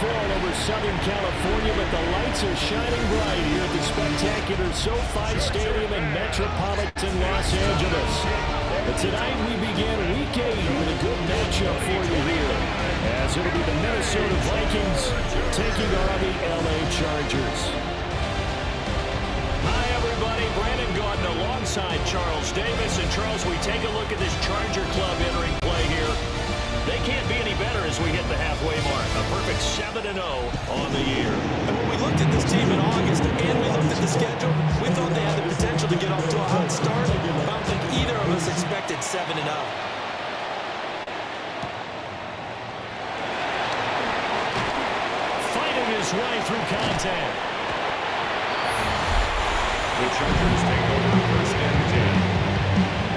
fall over Southern California, but the lights are shining bright here at the spectacular SoFi Stadium in metropolitan Los Angeles. But tonight we begin Week 8 with a good matchup for you here, as it'll be the Minnesota Vikings taking on the LA Chargers. Hi, everybody. Brandon Gordon alongside Charles Davis. And, Charles, we take a look at this Charger club entering play here. They can't be any better as we hit the halfway mark. A perfect 7-0 on the year. And when we looked at this team in August and we looked at the schedule, we thought they had the potential to get off to a hot start. I don't think either of us expected 7-0. Fighting his way through contact. The Chargers take over the first and 10.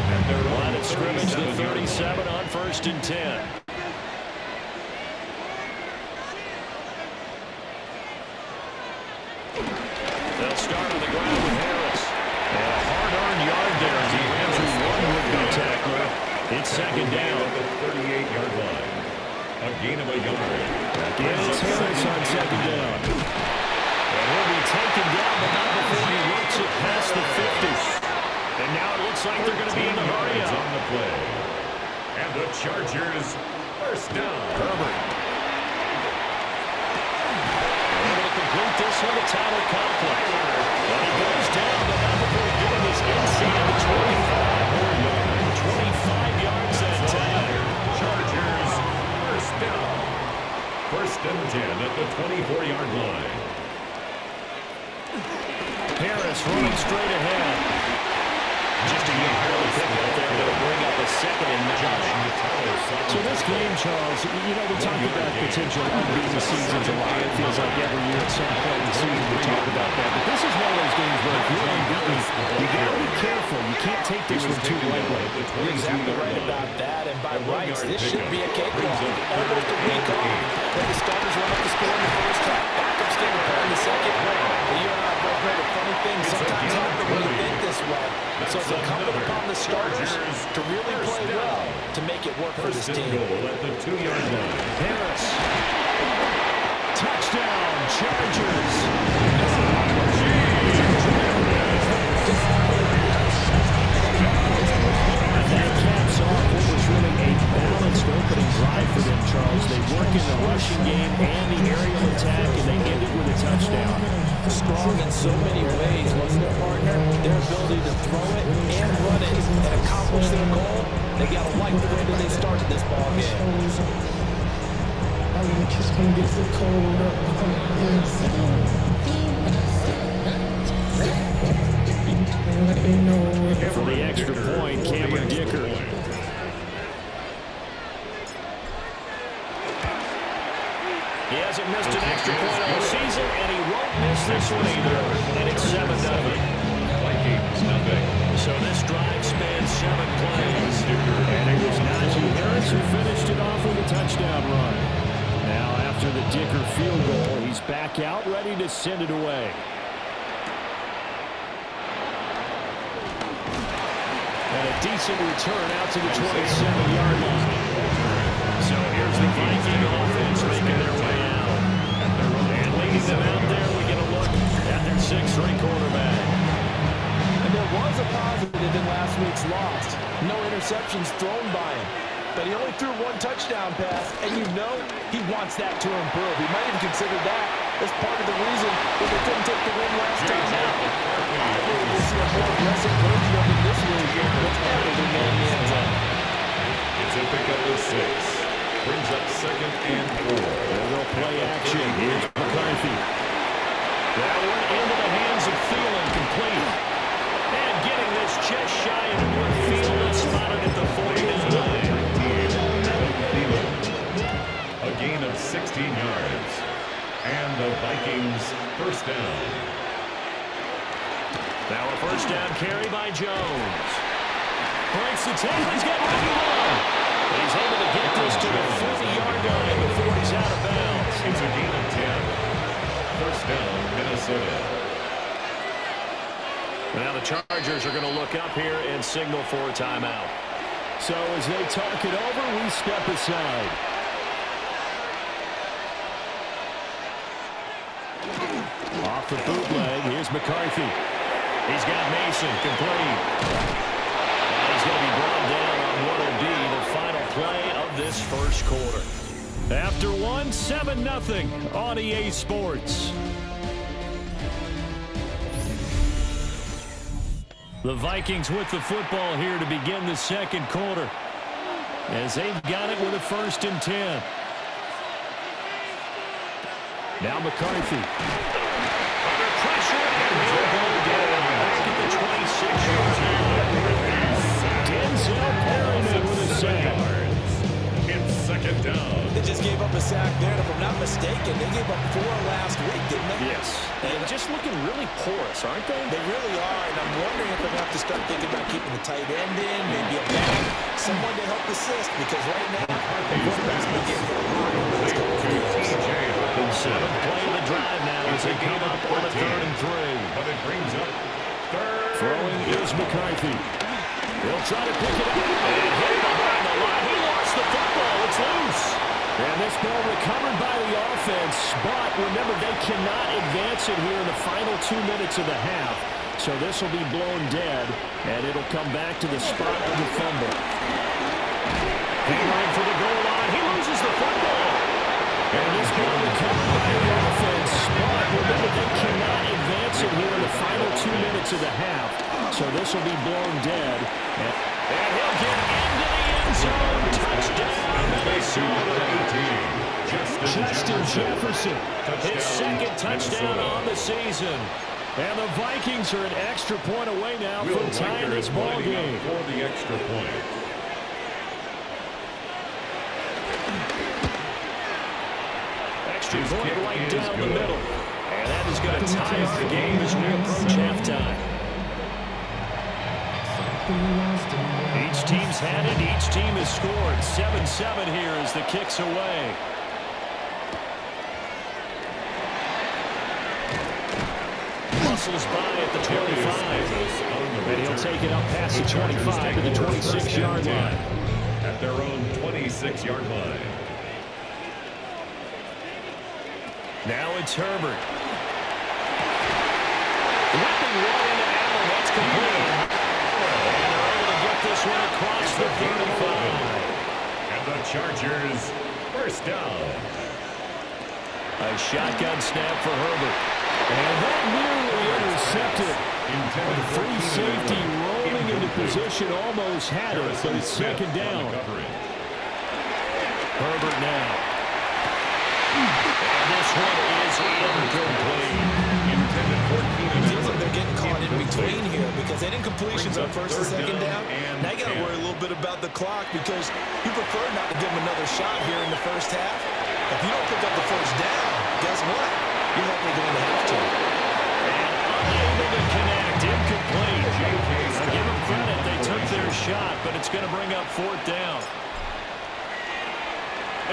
And they're line of scrimmage, the 37 on 1st and 10. They'll start on the ground with Harris. And a hard-earned yard there as he ran through one would-be tackler. It's second down. At the 38-yard line. A gain of a yard. Again, it's Harris on second down. And he'll be taken down, but not before he works it past the 50. And now it looks like they're going to be in the hurry up. On the play. And the Chargers first down. Herbert. Able to complete this one, a title conflict. And he goes down, but not before getting his inside the 25. 25 yards that time. Chargers first down. First and 10 at the 24-yard line. Harris running straight ahead. Just a barely pick up there. They'll bring up a second and 9. So this game, Charles, you know, we talk about potential unbeaten seasons a lot. It feels like every year at some point in the season we talk about that. But this is one of those games where if you're unbeaten, you got to be careful. You can't take this one too lightly. You're exactly right about that. And by rights, this should be a cakewalk. Almost a week off. When the starters run up the score in the first half, backups get repaired in the second. But you and I both know the funny thing sometimes happens when you think this way. So it's incumbent upon the starters to really play well to make it work for this team. At the 2-yard line. Harris. Touchdown, Chargers. That caps off what was really a balanced opening drive for them, Charles. They work in the rushing game and the aerial attack, and they ended with a touchdown. Strong in so many ways, wasn't it, partner? Their ability to throw it and run it and accomplish their goal, they got to like the way that they started this ball game. For the extra point, Cameron Dicker. He hasn't missed an extra point all season, and he won't miss this one either. And it's 7-0. Vikings, nothing. So this drive spans 7 plays. And it was Najee Harris who finished it off with a touchdown run. Now after the Dicker field goal, he's back out ready to send it away. And a decent return out to the 27-yard line. So here's the Viking offense making their way out. And leading them out there, we get a look at their 6th-string quarterback. And there was a positive in last week's loss. No interceptions thrown by him. But he only threw 1 touchdown pass, and you know he wants that to improve. He might even consider that as part of the reason that they couldn't take the win last time out. I believe we'll see a more aggressive version of him this week whenever they get in the end zone. It's a pickup of 6. Brings up 2nd and 4. There will play action. Here's McCarthy. That one into the hands of Thielen, complete. And getting this just shy of midfield and spotted at the 49. A gain of 16 yards. And the Vikings first down. Now a first down carry by Jones. Breaks the tackle. He's got one. He's able to get this to the 40-yard line before he's out of bounds. It's a gain of 10. First down, Minnesota. Now the Chargers are going to look up here and signal for a timeout. So as they talk it over, we step aside. Off the bootleg, here's McCarthy. He's got Mason complete. And he's going to be brought down on what will be the final play of this first quarter. After one, 7-0 on EA Sports. The Vikings with the football here to begin the second quarter, as they've got it with a 1st and 10. Now McCarthy. Under pressure, and he'll go down back at the 26-yard line. Denzel Perryman with a sack. It's 2nd down. They just gave up a sack there, and if I'm not mistaken, they gave up 4 last week, didn't they? Yes. And just looking really porous, aren't they? They really are, and I'm wondering if they're going to have to start thinking about keeping the tight end in, maybe a back, someone to help assist, because right now, the quarterback's been getting hit hard in the last couple of games. 7th play of the drive now as they come up on a 3rd and 3. But it brings up 3rd. Throwing is McCarthy. He'll try to pick it up and hit behind the line. He lost the football. It's loose. And this ball recovered by the offense, but remember, they cannot advance it here in the final 2 minutes of the half. So this will be blown dead, and it'll come back to the spot of the fumble. Hammering for the goal line. He loses the football. And this ball recovered by the offense, but remember, they cannot advance it here in the final 2 minutes of the half. So this will be blown dead. And he'll get into the end zone. Touchdown, Minnesota. Justin Jefferson, his 2nd touchdown on the season. And the Vikings are an extra point away now from tying this ball game. For the extra point. Extra point right down the middle. And that is going to tie up the game as we approach halftime. Each team's had it. Each team has scored. 7-7 here as the kick's away. Muscles by at the 25. And he'll take it up past the 25 to the 26-yard line. At their own 26-yard line. Now it's Herbert. Whipping right into Allen. That's complete. And they're able to get this one across the 35. And the Chargers, 1st down. A shotgun snap for Herbert. And that nearly intercepted. The free safety rolling into position almost had it, but it's 2nd down. Herbert now. And this one is incomplete. It feels like they're getting caught in between here because they didn't completions on 1st and 2nd down. Now you got to worry a little bit about the clock because you prefer not to give them another shot here in the 1st half. If you don't pick up the 1st down, guess what? You're likely going to have to. Unable to connect. Incomplete. I give them credit. They took their shot, but it's going to bring up 4th down.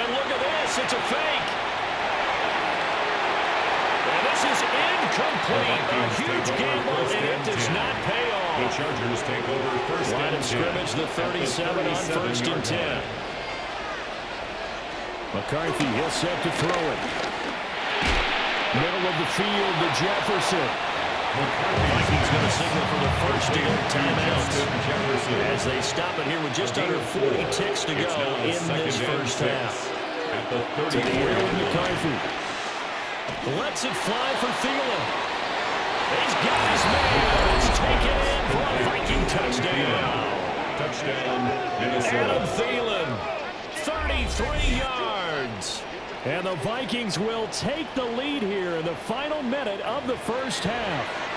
And look at this. It's a fake. And this is incomplete. A huge gamble, and it does not pay off. The Chargers take over 1st and 10. Line of scrimmage, the 37 on 1st and 10. McCarthy, he'll set to throw it. Middle of the field to Jefferson. Vikings going to signal for the first of their timeouts as they stop it here with just under 40 ticks to go in this 1st half. At the 30 To the air with McCarthy. Lets it fly for Thielen. He's got his man. It's taken in for a Viking touchdown. Touchdown, Minnesota. Adam Thielen, 33 yards. And the Vikings will take the lead here in the final minute of the 1st half.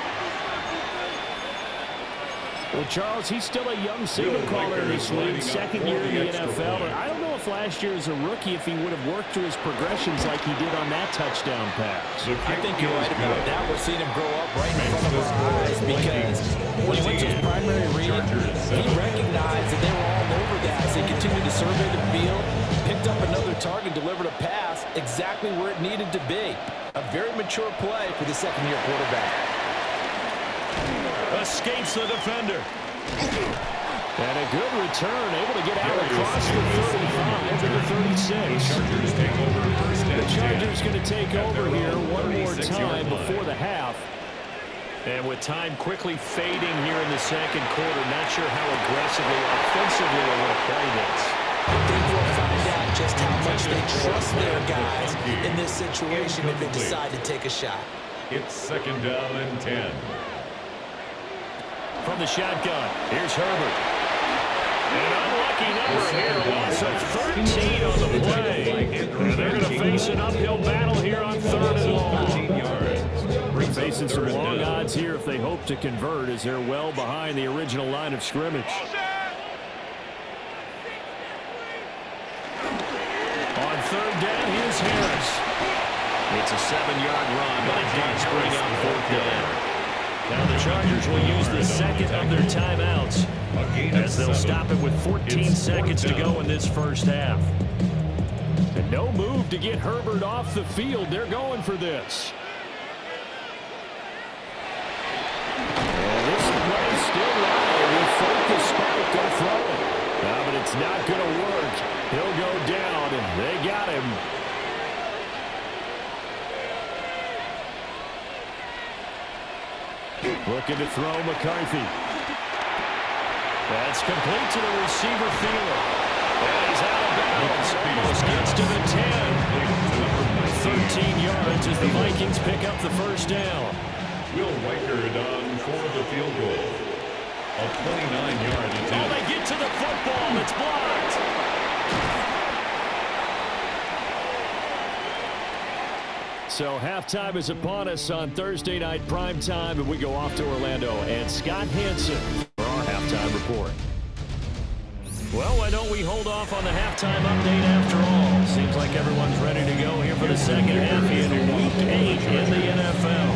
Well, Charles, he's still a young signal caller in this league, 2nd year in the NFL. And I don't know if last year as a rookie if he would have worked through his progressions like he did on that touchdown pass. I think you're right about that. We're seeing him grow up right in front of our eyes because when he went to his primary read, he recognized that they were all over that as they continued to survey the field, picked up another target, delivered a pass exactly where it needed to be. A very mature play for the 2nd-year quarterback. Escapes the defender. And a good return, able to get out across the 35 to the 36. Chargers take over 1st and the Chargers going to take over here one more time before the half. And with time quickly fading here in the second quarter, not sure how aggressively, offensively they're going to play this. I think we'll find out just how much they trust their guys in this situation if they decide to take a shot. It's second down and 10. From the shotgun, here's Herbert. An unlucky number here, loss of 13 on the play. And they're going to face an uphill battle here on 3rd and long. Facing some long odds here if they hope to convert, as they're well behind the original line of scrimmage. On 3rd down, here's Harris. It's a 7-yard run, but it does bring up 4th down. Now the Chargers will use the second of their timeouts as they'll stop it with 14 seconds to go in this first half. And no move to get Herbert off the field. They're going for this. And this play still live. Will fake the spike. Go throw it. No, but it's not going to work. He'll go down, and they got him. Looking to throw McCarthy. That's complete to the receiver Thielen. And he's out of bounds. Almost gets to the 10. 13 yards as the Vikings pick up the first down. Will Riker done for the field goal. A 29-yard attempt. Oh, they get to the football. It's blocked. So halftime is upon us on Thursday night prime time, and we go off to Orlando and Scott Hansen for our halftime report. Well, why don't we hold off on the halftime update after all? Seems like everyone's ready to go here for the second half in Week 8 in the NFL.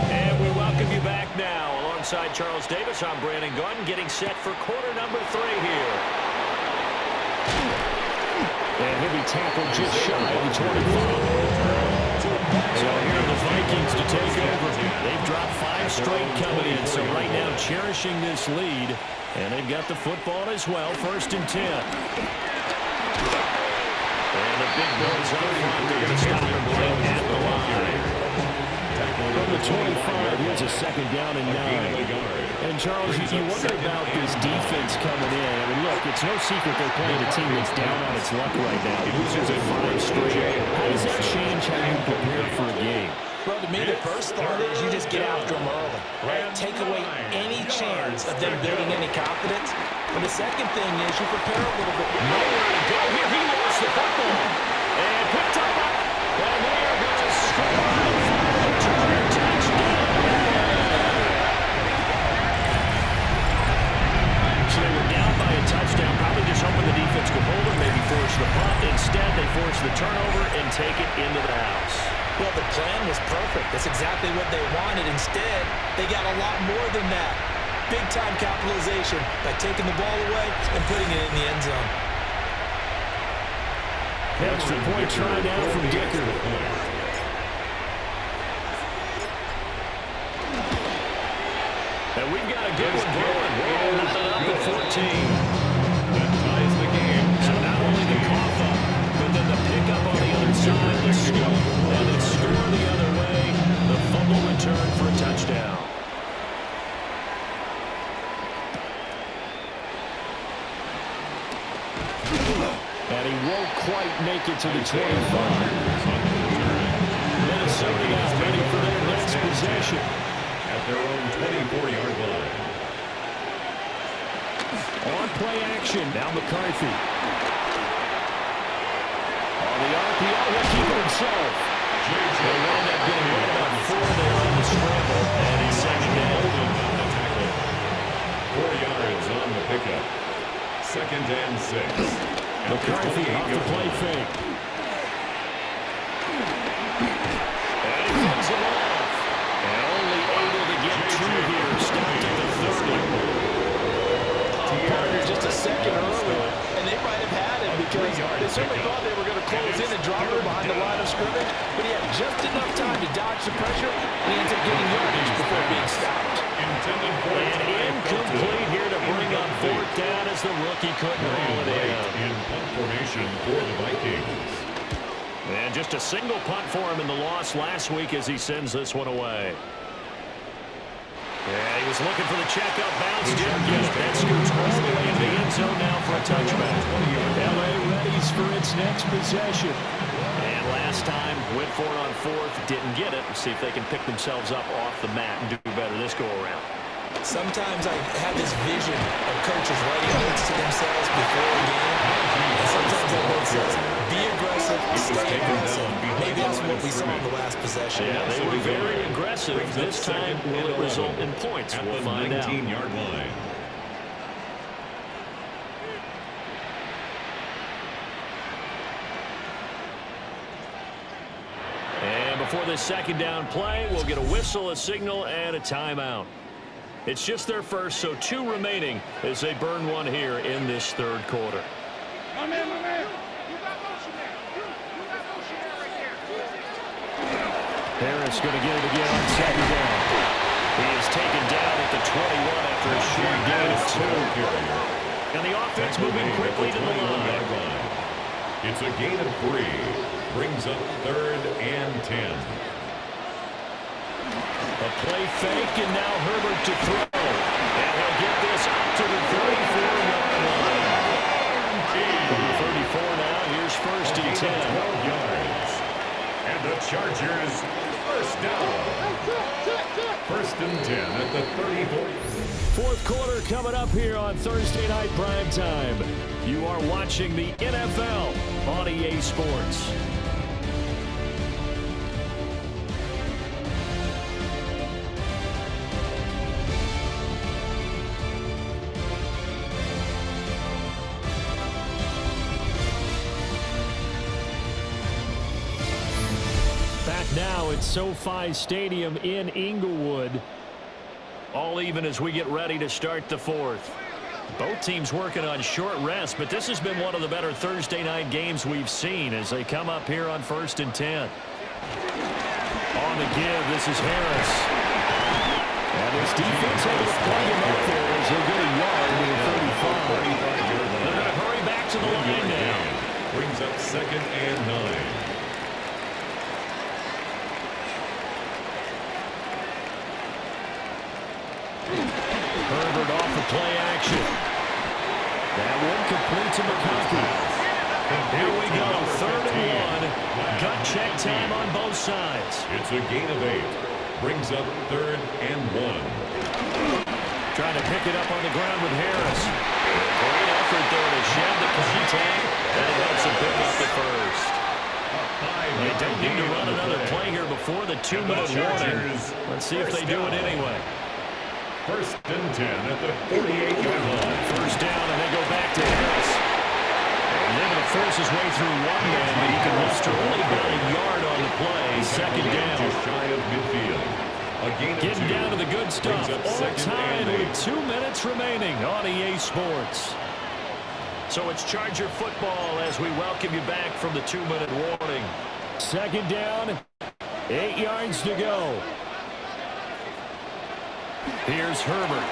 And we welcome you back now. Alongside Charles Davis, I'm Brandon Gunn, getting set for quarter number 3 here. And he'll be tackled just shy of the 25. So here are the Vikings to take over. They've dropped 5 straight coming in, so right now cherishing this lead. And they've got the football as well, 1st and 10. And the big boys up front, they're going to stop him right at the line. From the 25, here's a 2nd down and 9. And Charles, you wonder about this defense coming in. I mean, look, it's no secret they're playing a team that's down on its luck right now. Losers at 5 straight. How does that change how you prepare for a game? Well, to me, the first thought is you just get after them early, right? Take away any chance of them building any confidence. But the second thing is you prepare a little bit. Nowhere to go here. He lost the football. And picked up. And they are going to score the final return touchdown. So they were down by a touchdown, probably just hoping the defense could hold them, maybe force the punt. Instead, they force the turnover and take it into the house. Well, the plan was perfect. That's exactly what they wanted. Instead, they got a lot more than that. Big-time capitalization by taking the ball away and putting it in the end zone. Extra point try now from Dicker. And we've got a good one going. We're up at 14. That ties the game. So not only the cough up, but then the pickup on the other side, the scoop, and then score the other way. The fumble return for a touchdown. And he won't quite make it to the 25. Minnesota now ready for their next possession. At their own 24-yard line. On play action, now McCarthy. On the RPO, he'll keep it himself. They wind up getting right about 4 there on the scramble, and he's second down. 4 yards on the pickup. 2nd and 6. McCarthy off the play fake. And he runs it off. And only able to get 2 here, stopped at the 30. Partner's just a second early, and they might have had it because they certainly thought they were going to close in and drop him behind the line of scrimmage, but he had just enough time to dodge the pressure, and he ends up getting yardage before being stopped. And incomplete here to bring up 4th down as the rookie couldn't haul it in. In punt formation for the Vikings. just a single punt for him in the loss last week as he sends this one away. Yeah, he was looking for the checkup bounce. Didn't get it. That scoots all the way into the end zone now for a touchback. L.A. readies for its next possession. And last time, went for it on fourth, didn't get it. See if they can pick themselves up off the mat and do better this go-around. Sometimes I have this vision of coaches writing notes to themselves before a game. And sometimes that note says, be aggressive, stay aggressive. Maybe that's what we saw in the last possession. Yeah, they were very aggressive. This time, will it result in points? We'll find out. 19-yard line. And before this second down play, we'll get a whistle, a signal, and a timeout. It's just their first, so 2 remaining as they burn one here in this third quarter. My man. You got motion there. You got motion there right there. Harris going to get it again on second down. He is taken down at the 21 after a short gain of 2. And the offense moving quickly to the line. It's a gain of 3. Brings up 3rd and 10. A play fake, and now Herbert to throw. And he'll get this up to the 34-yard line. From the 34 now, here's 1st and 10. 12 yards. And the Chargers, first down. 1st and 10 at the 34. Fourth quarter coming up here on Thursday Night Primetime. You are watching the NFL on EA Sports. Now at SoFi Stadium in Inglewood. All even as we get ready to start the fourth. Both teams working on short rest, but this has been one of the better Thursday night games we've seen as they come up here on 1st and 10. On the give, this is Harris. And this defense able to plug him up there as he'll get a yard to the 35. They're going to hurry back to the line now. Brings up 2nd and 9. Herbert off the play action. That one complete to McConkey. Here we go, 3rd and 1. Gut check time on both sides. It's a gain of 8. Brings up 3rd and 1. Trying to pick it up on the ground with Harris. Great effort there to shed the contact. And it helps him pick up the first. They don't need to run another play here before the 2-minute warning. Let's see if they do it anyway. 1st and 10 at the 48-yard line. First down, and they go back to Harris. And able to force his way through one man, but he can muster only about a yard on the play. 2nd down. Just shy of midfield. A gain of 2. Getting down to the good stuff. All tied with 2 minutes remaining on EA Sports. So it's Charger football as we welcome you back from the 2-minute warning. 2nd down, 8 yards to go. Here's Herbert.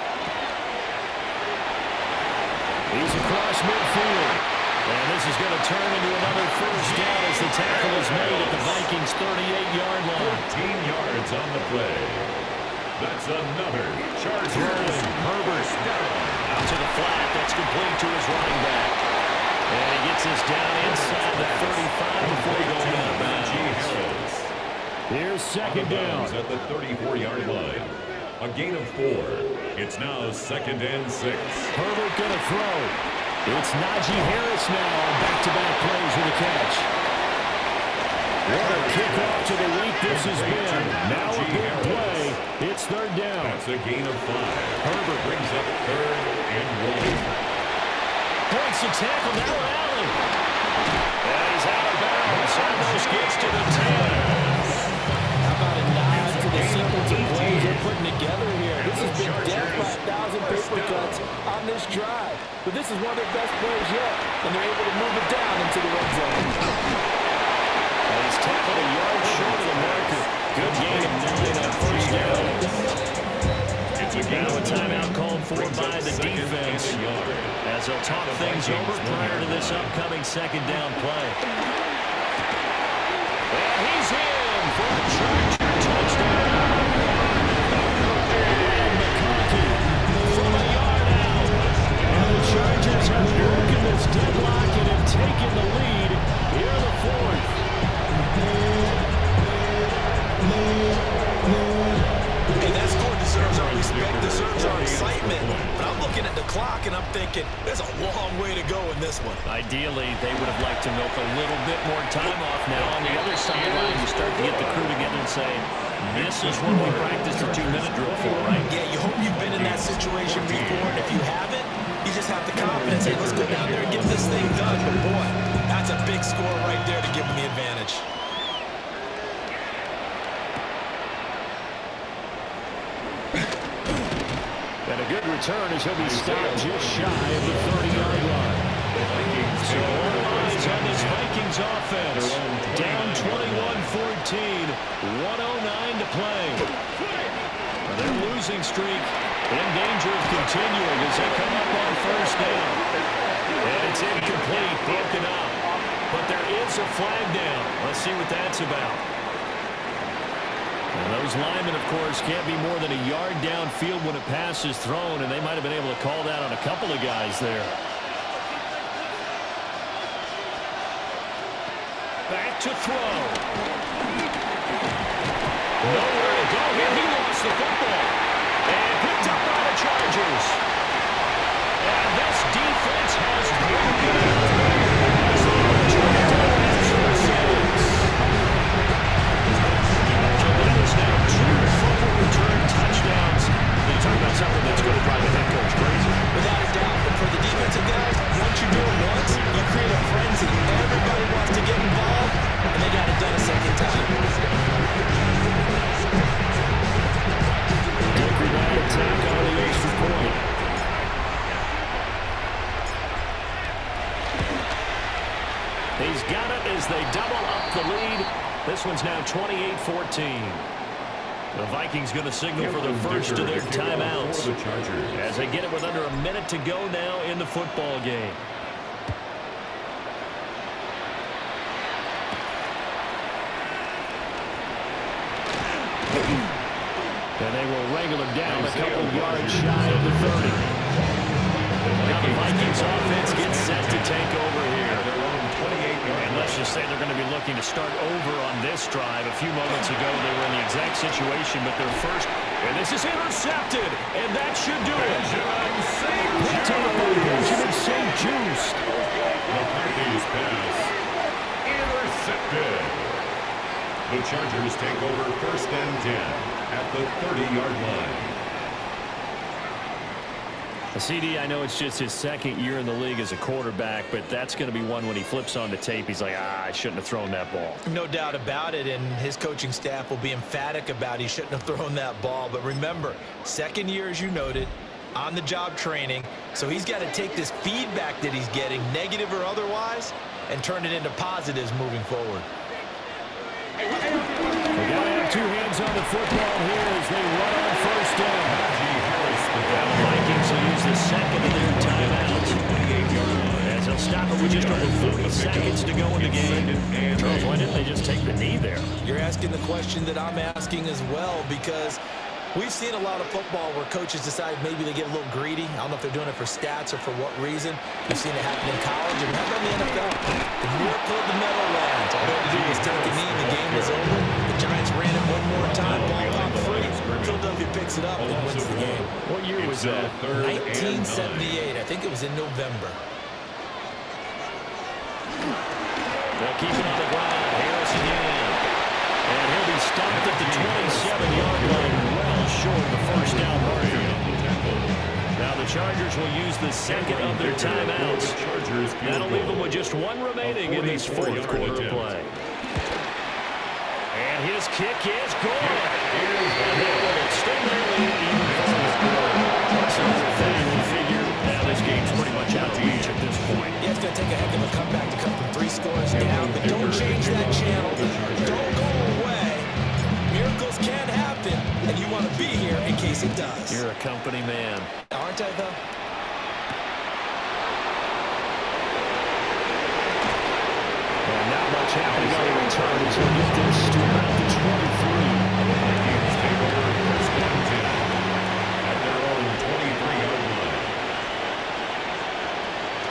He's across midfield. And this is going to turn into another first down as the tackle is made at the Vikings' 38-yard line. 14 yards on the play. That's another Chargers. Herbert out to the flat. That's complete to his running back. And he gets this down inside the 35 before he goes out of bounds. Here's 2nd down. At the 34-yard line. A gain of 4. It's now 2nd and 6. Herbert going to throw. It's Najee Harris now on back-to-back plays with a catch. What a kickoff to the week this has been. Now a big play. It's 3rd down. That's a gain of 5. Herbert brings up 3rd and 1. Points the tackle. Now Allen. And he's out of bounds. Almost gets to the 10. How about a nod to the sequence of plays they're putting together here? This has been death by 1,000 paper cuts on this drive. But this is one of their best plays yet, and they're able to move it down into the red zone. And he's tackled a yard short of the marker. Good game. Now 1st down. Now a timeout called for by the defense as they'll talk things over prior to this upcoming 2nd down play. And he's in for a Charger touchdown. And McConkey from a yard out. And the Chargers have broken this deadlock and have taken the lead here in the fourth. Hey, that score deserves our respect, deserves our excitement. But I'm looking at the clock and I'm thinking there's a long way to go in this one. Ideally, they would have liked to milk a little bit more time off. Now on the other sideline, you start to get the crew together and say, this is what we practiced a 2-minute drill for, right? Yeah, you hope you've been in that situation before, and if you haven't, you just have the confidence. Hey, let's go down there and get this thing done. But boy, that's a big score right there to give them the advantage. And a good return as he'll be stopped just shy of the 30-yard line. So all eyes on this Vikings offense. Down 21-14, 1:09 to play. Their losing streak in danger of continuing as they come up on first down. And it's incomplete, broken up. But there is a flag down. Let's see what that's about. And those linemen, of course, can't be more than a yard downfield when a pass is thrown, and they might have been able to call that on a couple of guys there. Back to throw. Nowhere to go here. He lost the football. And picked up by the Chargers. And this defense has broken out. As they return to the pass for 6. That is now 2 fumble return touchdowns. You talk about something that's going to drive the head coach crazy. Without a doubt, but for the defensive guys, once you do it once, you create a frenzy. Everybody wants to get involved, and they got it done a second time. Taking that attack on the extra point. He's got it as they double up the lead. This one's now 28-14. The Vikings going to signal for the first of their timeouts as they get it with under a minute to go now in the football game. And they will wrangle him down a couple yards shy of the 30. Now the Vikings offense gets set to take over here. And let's just say they're going to be looking to start over on this drive. A few moments ago, they were in the exact situation, but their first... And this is intercepted, and that should do it. Picked up by Benjamin St. Just. McCarthy's pass intercepted. The Chargers take over 1st and 10 at the 30-yard line. CD, I know it's just his second year in the league as a quarterback, but that's going to be one when he flips on the tape. He's like, I shouldn't have thrown that ball. No doubt about it, and his coaching staff will be emphatic about he shouldn't have thrown that ball. But remember, second year, as you noted, on-the-job training, so he's got to take this feedback that he's getting, negative or otherwise, and turn it into positives moving forward. They got to have 2 hands on the football here as they run on first down. Now the Vikings will use the second of their timeouts. As they'll stop it with just over 40 seconds to go in the game. Charles, why didn't they just take the knee there? You're asking the question that I'm asking as well, because we've seen a lot of football where coaches decide maybe they get a little greedy. I don't know if they're doing it for stats or for what reason. We've seen it happen in college, and we have it in the NFL. The miracle of the Meadowlands. All they had to do was take a knee, and the game was over. The Giants ran it one more time, ball popped free. Philadelphia picks it up and wins the game. What year was that? 1978. I think it was in November. They'll keep it on the ground. Harris again. And he'll be stopped at the 27-yard line, well short of the first down marker. Now the Chargers will use the second of their timeouts. That'll leave them with just 1 remaining in this fourth quarter of play. And his kick is good. And they will extend their lead even further. That's another thing we figure. Now this game's pretty much out of reach at this point. Yeah, it's going to take a heck of a comeback to come from 3 scores down, but don't change that channel. Don't go away. Miracles can happen, and you want to be here in case it does. You're a company man. Aren't I, though? And now not much happening on the return as we get this to about the 23. Vikings take over first and 10 at their own 23-yard line.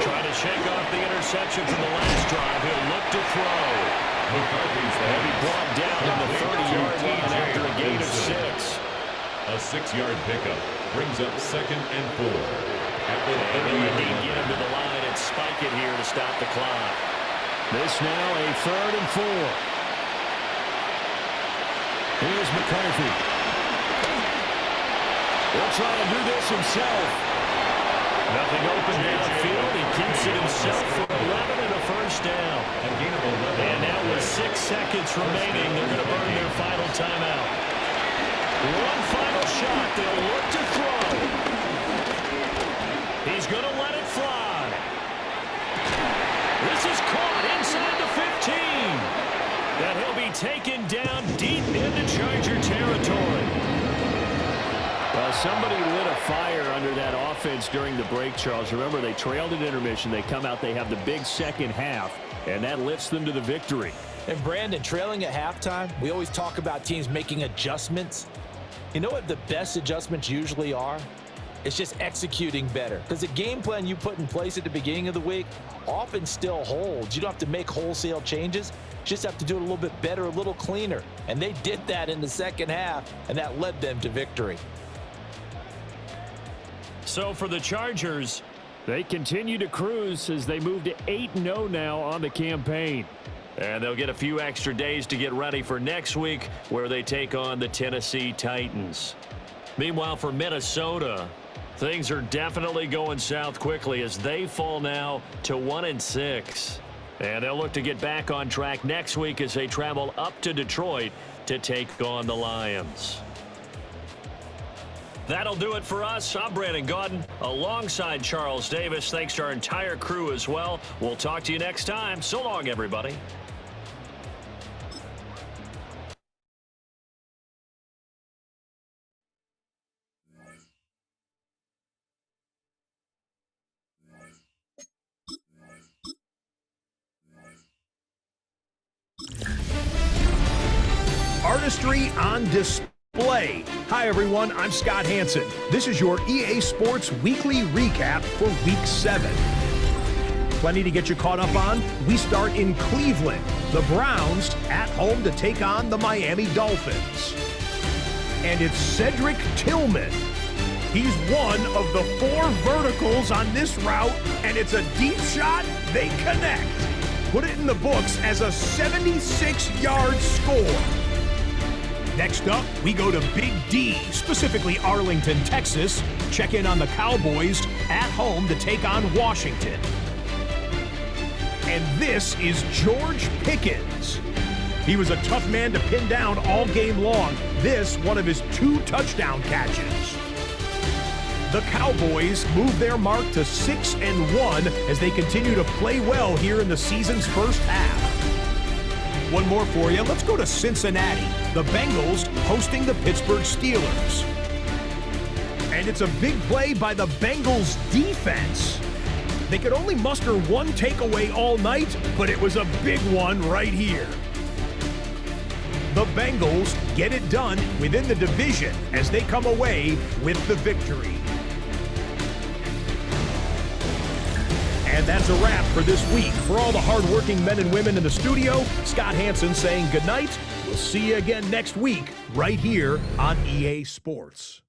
Trying to shake off the interception from the last drive. He'll look to throw. McCarthy's He'll be brought down on the 30-yard line after a gain of 6. A 6-yard pickup brings up 2nd and 4 at the 30-yard Get him to the line and spike it here to stop the clock. This now a 3rd and 4. Here's McCarthy. He'll try to do this himself. Nothing open downfield. He keeps it himself for 11 and a first down. And now with 6 seconds remaining, they're going to burn their final timeout. One final shot. They'll look to throw. He's going to let it fly. This is caught inside the 15. And he'll be taken down deep into Charger territory. Somebody lit a fire under that offense during the break, Charles. Remember, they trailed at intermission. They come out, they have the big second half, and that lifts them to the victory. And Brandon, trailing at halftime, we always talk about teams making adjustments. You know what the best adjustments usually are? It's just executing better. Because the game plan you put in place at the beginning of the week often still holds. You don't have to make wholesale changes. You just have to do it a little bit better, a little cleaner. And they did that in the second half, and that led them to victory. So for the Chargers, they continue to cruise as they move to 8-0 now on the campaign. And they'll get a few extra days to get ready for next week where they take on the Tennessee Titans. Meanwhile, for Minnesota, things are definitely going south quickly as they fall now to 1-6. And they'll look to get back on track next week as they travel up to Detroit to take on the Lions. That'll do it for us. I'm Brandon Gaudin alongside Charles Davis. Thanks to our entire crew as well. We'll talk to you next time. So long, everybody. Artistry on display. Hi everyone, I'm Scott Hansen. This is your EA Sports Weekly Recap for Week 7. Plenty to get you caught up on. We start in Cleveland. The Browns at home to take on the Miami Dolphins. And it's Cedric Tillman. He's one of the 4 verticals on this route, and it's a deep shot. They connect. Put it in the books as a 76-yard score. Next up, we go to Big D, specifically Arlington, Texas. Check in on the Cowboys at home to take on Washington. And this is George Pickens. He was a tough man to pin down all game long. This, one of his 2 touchdown catches. The Cowboys move their mark to 6-1 as they continue to play well here in the season's first half. One more for you. Let's go to Cincinnati. The Bengals hosting the Pittsburgh Steelers. And it's a big play by the Bengals defense. They could only muster 1 takeaway all night, but it was a big one right here. The Bengals get it done within the division as they come away with the victory. And that's a wrap for this week. For all the hardworking men and women in the studio, Scott Hansen saying goodnight. We'll see you again next week right here on EA Sports.